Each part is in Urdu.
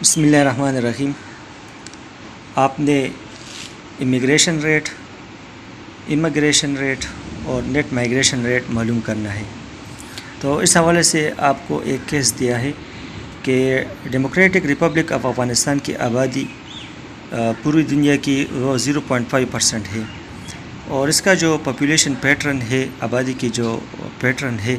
بسم اللہ الرحمن الرحیم۔ آپ نے امیگریشن ریٹ اور نیٹ مائگریشن ریٹ معلوم کرنا ہے، تو اس حوالے سے آپ کو ایک کیس دیا ہے کہ ڈیموکریٹک ریپبلک آف افغانستان کی آبادی پوری دنیا کی وہ 0.5% ہے، اور اس کا جو پاپولیشن پیٹرن ہے، آبادی کی جو پیٹرن ہے،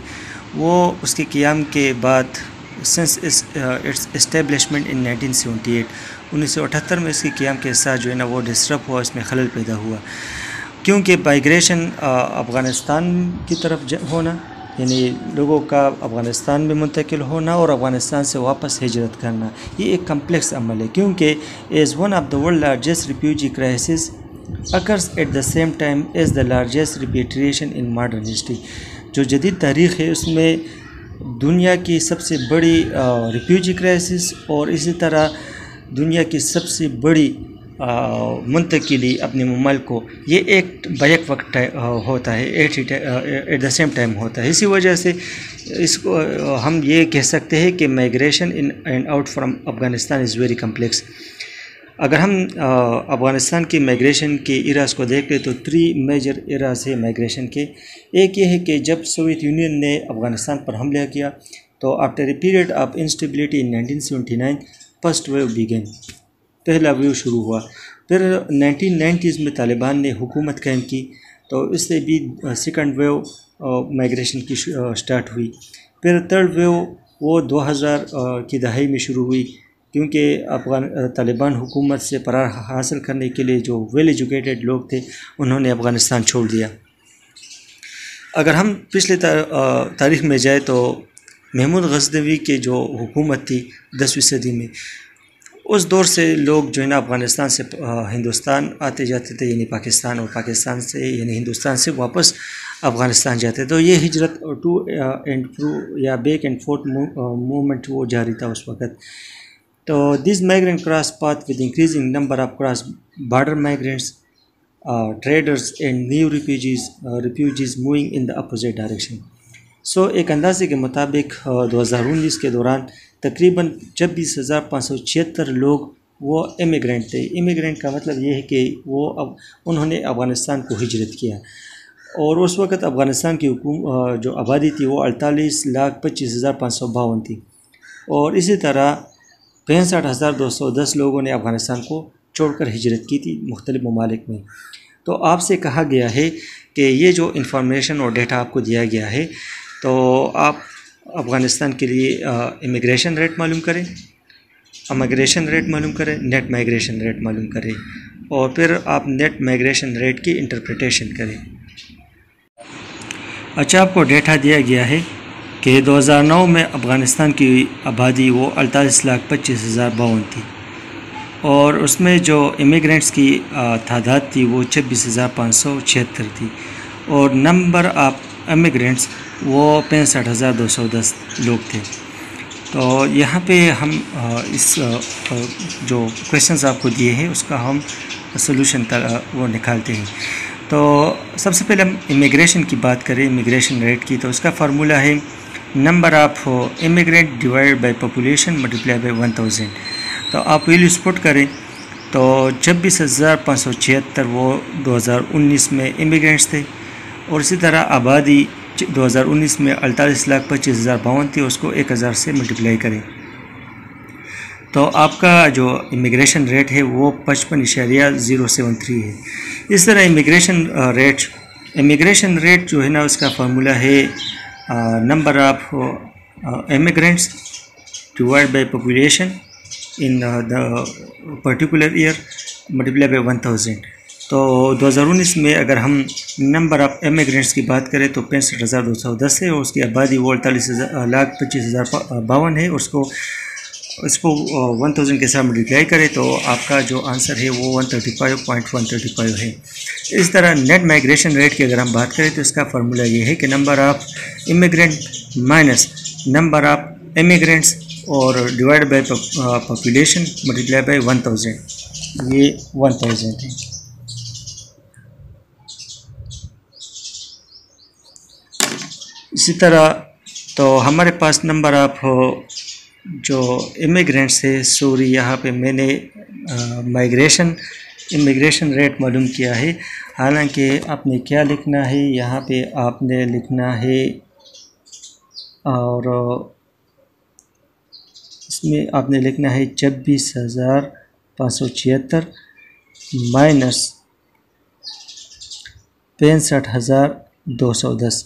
وہ اس کے قیام کے بعد سنس اٹس اسٹیبلشمنٹ ان 1978 میں اس کے قیام کے ساتھ جو ہے نا وہ ڈسٹرب ہوا، اس میں خلل پیدا ہوا، کیونکہ مائگریشن افغانستان کی طرف ہونا، یعنی لوگوں کا افغانستان میں منتقل ہونا اور افغانستان سے واپس ہجرت کرنا، یہ ایک کمپلیکس عمل ہے، کیونکہ as one of the world largest refugee crisis occurs at the same time as the largest repatriation in modern history۔ جو جدید تاریخ ہے اس میں دنیا کی سب سے بڑی ریفیوجی کرائسس اور اسی طرح دنیا کی سب سے بڑی منتقلی اپنے ممالک کو، یہ ایک بیک وقت ہوتا ہے، ایٹ دا سیم ٹائم ہوتا ہے۔ اسی وجہ سے اس کو ہم یہ کہہ سکتے ہیں کہ migration in and out from Afghanistan is very complex. اگر ہم افغانستان کی مائگریشن کے ایراز کو دیکھیں تو 3 میجر ایراز ہے مائگریشن کے۔ ایک یہ ہے کہ جب سوویت یونین نے افغانستان پر حملہ کیا تو after a period of instability in 1979 first wave began, پہلا ویو شروع ہوا۔ پھر 1990s میں طالبان نے حکومت قائم کی تو اس سے بھی سیکنڈ ویو مائگریشن کی سٹارٹ ہوئی۔ پھر تھرڈ ویو وہ 2000 کی دہائی میں شروع ہوئی، کیونکہ طالبان حکومت سے فرار حاصل کرنے کے لیے جو ویل ایجوکیٹڈ لوگ تھے انہوں نے افغانستان چھوڑ دیا۔ اگر ہم پچھلے تاریخ میں جائے تو محمود غزنوی کی جو حکومت تھی 10ویں صدی میں، اس دور سے لوگ جو ہے نا افغانستان سے ہندوستان آتے جاتے تھے، یعنی پاکستان، اور پاکستان سے یعنی ہندوستان سے واپس افغانستان جاتے، تو یہ ہجرت ٹو اینڈ فرو یا بیک اینڈ فورتھ موومنٹ وہ جاری تھا اس وقت۔ تو this migrant cross path with increasing number of cross border migrants, traders and new refugees moving in the opposite direction۔ سو ایک اندازے کے مطابق 2019 کے دوران تقریباً 26,576 لوگ وہ امیگرینٹ تھے۔ امیگرینٹ کا مطلب یہ ہے کہ انہوں نے افغانستان کو ہجرت کیا، اور اس وقت افغانستان کی جو آبادی تھی وہ 48,25,552 تھی، اور اسی طرح 65,210 لوگوں نے افغانستان کو چھوڑ کر ہجرت کی تھی مختلف ممالک میں۔ تو آپ سے کہا گیا ہے کہ یہ جو انفارمیشن اور ڈیٹا آپ کو دیا گیا ہے، تو آپ افغانستان کے لیے امیگریشن ریٹ معلوم کریں، نیٹ مائگریشن ریٹ معلوم کریں، اور پھر آپ نیٹ مائگریشن ریٹ کی انٹرپریٹیشن کریں۔ اچھا، آپ کو ڈیٹا دیا گیا ہے کہ 2009 میں افغانستان کی آبادی وہ 48,25,052 تھی، اور اس میں جو امیگرینٹس کی تعداد تھی وہ 26,576 تھی، اور نمبر آف امیگرینٹس وہ 65,210 لوگ تھے۔ تو یہاں پہ ہم اس جو کویشچنز آپ کو دیے ہیں اس کا ہم سلوشن وہ نکالتے ہیں۔ تو سب سے پہلے ہم امیگریشن کی بات کریں، امیگریشن ریٹ کی، تو اس کا فارمولہ ہے number of immigrant divide by population multiply by 1000۔ تو آپ ویلیوز پٹ کریں تو 26,576 وہ 2019 میں امیگرینٹس تھے، اور اسی طرح آبادی 2019 میں 48,25,052 تھی، اس کو 1000 سے ملٹیپلائی کریں تو آپ کا جو امیگریشن ریٹ ہے وہ 55.073 ہے۔ اس طرح امیگریشن ریٹ جو ہے نا اس کا فارمولہ ہے number of immigrants divide by population in the particular year multiply by 1000۔ تو 2019 میں اگر ہم نمبر آف امیگرینٹس کی بات کریں تو 65,210 ہے، اور اس کی آبادی وہ 48,25,052 ہے، اس کو 1000 کے ساتھ ملٹیپلائی کرے تو آپ کا جو آنسر ہے وہ 135.135 ہے۔ اس طرح نیٹ مائگریشن ریٹ کی اگر ہم بات کریں تو اس کا فارمولہ یہ ہے کہ number of immigrant minus number of immigrants اور divide by population multiply by 1000، یہ 1000 ہے۔ اسی طرح تو ہمارے پاس نمبر آف جو امیگرینٹس ہے سوری، یہاں پہ میں نے امیگریشن ریٹ معلوم کیا ہے. حالانکہ آپ نے کیا لکھنا ہے یہاں پہ، آپ نے لکھنا ہے اور اس میں آپ نے لکھنا ہے 26,576 مائنس 65,210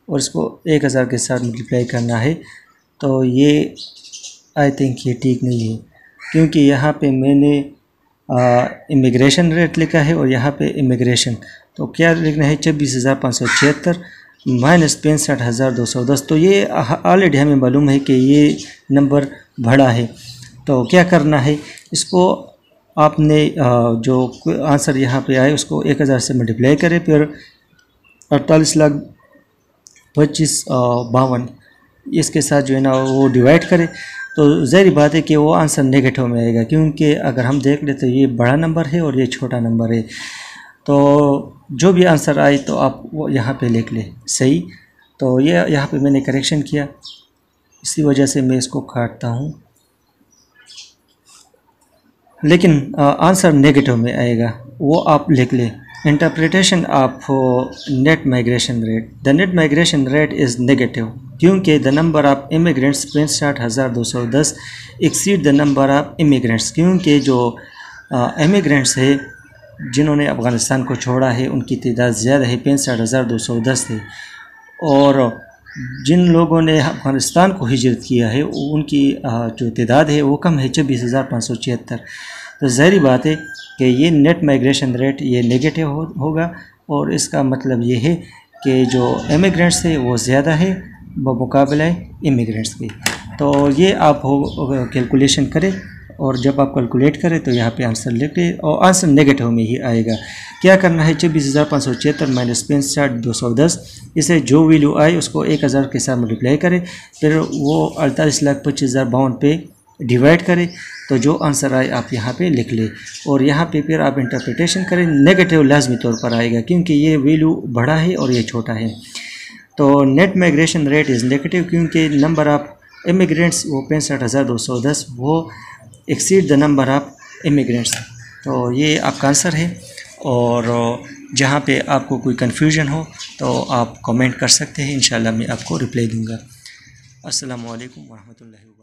اور اس کو 1,000 کے ساتھ ملٹیپلائی کرنا ہے. تو یہ آئی تھنک یہ ٹھیک نہیں ہے، کیونکہ یہاں پہ میں نے امیگریشن ریٹ لکھا ہے اور یہاں پہ امیگریشن. تو کیا لکھنا ہے 26,576 مائنس 65,210. تو یہ آلریڈی ہمیں معلوم ہے کہ یہ نمبر بڑا ہے. تو کیا کرنا ہے، اس کو آپ نے جو آنسر یہاں پہ آئے اس کو 1,000 سے ملٹیپلائی کرے، پھر 48,25,52 اس کے ساتھ جو ہے نا وہ ڈیوائڈ کرے. تو ظاہری بات ہے کہ وہ آنسر نیگیٹو میں آئے گا، کیونکہ اگر ہم دیکھ لیں تو یہ بڑا نمبر ہے اور یہ چھوٹا نمبر ہے. تو جو بھی آنسر آئے تو آپ وہ یہاں پہ لکھ لیں صحیح. تو یہ یہاں پہ میں نے کریکشن کیا، اسی وجہ سے میں اس کو کاٹتا ہوں، لیکن آنسر نیگیٹو میں آئے گا، وہ آپ لکھ لیں. Interpretation of net migration rate. The net migration rate is negative کیونکہ the number of immigrants 65,210 exceed the number of immigrants. کیونکہ جو امیگرینٹس ہے جنہوں نے افغانستان کو چھوڑا ہے ان کی تعداد زیادہ ہے، 65,210 ہے، اور جن لوگوں نے افغانستان کو ہجرت کیا ہے ان کی جو تعداد ہے وہ کم ہے، 26,576. تو ظاہری بات ہے کہ یہ نیٹ مائگریشن ریٹ یہ نیگیٹو ہوگا، اور اس کا مطلب یہ ہے کہ جو امیگرینٹس ہے وہ زیادہ ہے بمقابلہ امیگرینٹس کے. تو یہ آپ کیلکولیشن کریں، اور جب آپ کیلکولیٹ کریں تو یہاں پہ آنسر لکھ لیں، اور آنسر نیگیٹو میں ہی آئے گا. کیا کرنا ہے، 26,576 مائنس 65,210، اسے جو ویلیو آئے اس کو 1,000 کے ساتھ ملٹیپلائی کرے، پھر وہ 48,25,052 پہ ڈیوائڈ کرے. تو جو آنسر آئے آپ یہاں پہ لکھ لیں، اور یہاں پہ پھر آپ انٹرپریٹیشن کریں. نیگیٹو لازمی طور پر آئے گا کیونکہ یہ ویلیو بڑا ہے اور یہ چھوٹا ہے. تو net migration rate is negative کیونکہ نمبر آف امیگرینٹس وہ 65,210 وہ exceed the number of immigrants. تو یہ آپ کا آنسر ہے، اور جہاں پہ آپ کو کوئی کنفیوژن ہو تو آپ کمنٹ کر سکتے ہیں، انشاءاللہ میں آپ کو رپلائی دوں گا. السلام علیکم ورحمۃ اللہ وبرکاتہ.